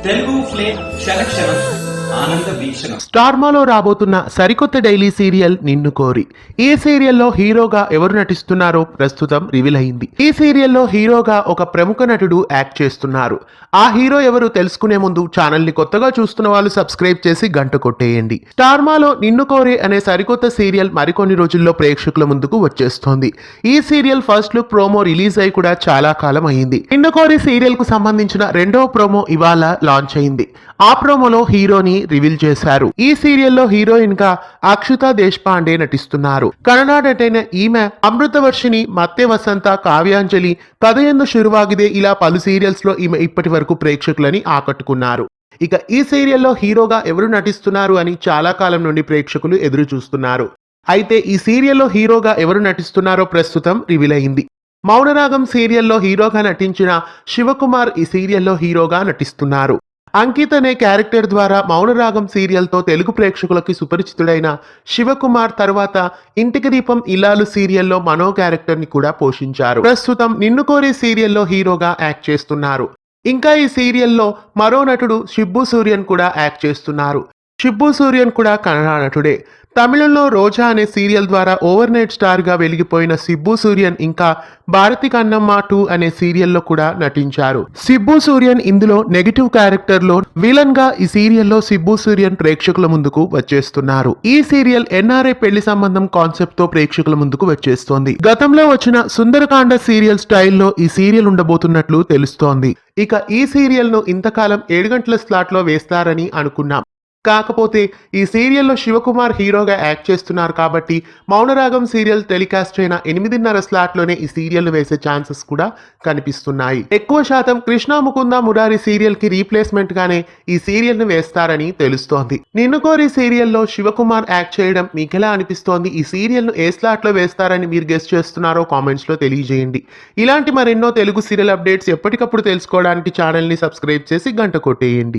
Telugu flame క్షణ ఆనంద వీక్షణ. స్టార్మాలో రాబోతున్న సరికొత్త డైలీ సీరియల్ నిన్ను కోరి. ఈ సీరియల్లో హీరోగా ఎవరు నటిస్తున్నారో ప్రస్తుతం రివీల్ అయింది. ఈ సీరియల్లో హీరోగా ఒక ప్రముఖ నటుడు యాక్ట్ చేస్తున్నారు. ఆ హీరో ఎవరు తెలుసుకునే ముందు ఛానల్ ని కొత్తగా చూస్తున్న వాళ్ళు సబ్స్క్రైబ్ చేసి గంట కొట్టేయండి. స్టార్మాలో నిన్ను కోరి అనే సరికొత్త సీరియల్ మరికొన్ని రోజుల్లో ప్రేక్షకుల ముందుకు వచ్చేస్తోంది. ఈ serial first look promo release అయి కూడా చాలా కాలం అయింది. నిన్ను కోరి సీరియల్ కు సంబంధించిన రెండవ ప్రోమో ఇవాళ లాంచ్ అయింది. ఆ ప్రోమోలో హీరోని రివీల్ చేశారు. ఈ సీరియల్లో హీరోయిన్ గా అక్షుత దేశపాండే నటిస్తున్నారు. కన్నడ నటైన ఈమె అమృతవర్షిని, మత్తె వసంత, కావ్యాంజలి, కథయందు శురువాగిదే ఇలా పలు సీరియల్స్ లో ఈమె ఇప్పటి వరకు ప్రేక్షకులని ఆకట్టుకున్నారు. ఇక ఈ సీరియల్లో హీరోగా ఎవరు నటిస్తున్నారు అని చాలా కాలం నుండి ప్రేక్షకులు ఎదురు చూస్తున్నారు. అయితే ఈ సీరియల్లో హీరోగా ఎవరు నటిస్తున్నారో ప్రస్తుతం రివీల్ అయింది. మౌనరాగం సీరియల్లో హీరోగా నటించిన శివకుమార్ ఈ సీరియల్లో హీరోగా నటిస్తున్నారు. అంకిత్ అనే క్యారెక్టర్ ద్వారా మౌనరాగం సీరియల్తో తెలుగు ప్రేక్షకులకి సుపరిచితుడైన శివకుమార్ తర్వాత ఇంటికి దీపం ఇల్లాలు సీరియల్లో మనో క్యారెక్టర్ ని కూడా పోషించారు. ప్రస్తుతం నిన్ను కోరి సీరియల్లో హీరోగా యాక్ట్ చేస్తున్నారు. ఇంకా ఈ సీరియల్లో మరో నటుడు షిబ్బు సూర్యన్ కూడా యాక్ట్ చేస్తున్నారు. షిబ్బు సూర్యన్ కూడా కన్నడ నటుడే. తమిళంలో రోజా అనే సీరియల్ ద్వారా ఓవర్ నైట్ స్టార్ గా వెలిగిపోయిన సిబ్బు సూర్యన్ ఇంకా భారతి కన్నమ్మ 2 అనే సీరియల్లో కూడా నటించారు. సిబ్బు సూర్యన్ ఇందులో నెగిటివ్ క్యారెక్టర్ లో విలన్ గా ఈ సీరియల్లో సిబ్బు సూర్యన్ ప్రేక్షకుల ముందుకు వచ్చేస్తున్నారు. ఈ సీరియల్ ఎన్ఆర్ఐ పెళ్లి సంబంధం కాన్సెప్ట్ తో ప్రేక్షకుల ముందుకు వచ్చేస్తోంది. గతంలో వచ్చిన సుందరకాండ సీరియల్ స్టైల్లో ఈ సీరియల్ ఉండబోతున్నట్లు తెలుస్తోంది. ఇక ఈ సీరియల్ ను ఇంతకాలం 7 గంటల స్లాట్ లో వేస్తారని అనుకున్నాం. కాకపోతే ఈ సీరియల్లో శివకుమార్ హీరోగా యాక్ట్ చేస్తున్నారు కాబట్టి మౌనరాగం సీరియల్ టెలికాస్ట్ అయిన 8:30 స్లాట్లోనే ఈ సీరియల్ వేసే ఛాన్సెస్ కూడా కనిపిస్తున్నాయి. ఎక్కువ శాతం కృష్ణ ముకుంద మురారి సీరియల్ కి రీప్లేస్మెంట్ గానే ఈ సీరియల్ ను వేస్తారని తెలుస్తోంది. నిన్ను కోరి సీరియల్లో శివకుమార్ యాక్ట్ చేయడం మీకెలా అనిపిస్తోంది? ఈ సీరియల్ ను ఏ స్లాట్ లో వేస్తారని మీరు గెస్ చేస్తున్నారో కామెంట్స్ లో తెలియజేయండి. ఇలాంటి మరెన్నో తెలుగు సీరియల్ అప్డేట్స్ ఎప్పటికప్పుడు తెలుసుకోవడానికి ఛానల్ ని సబ్స్క్రైబ్ చేసి గంట కొట్టేయండి.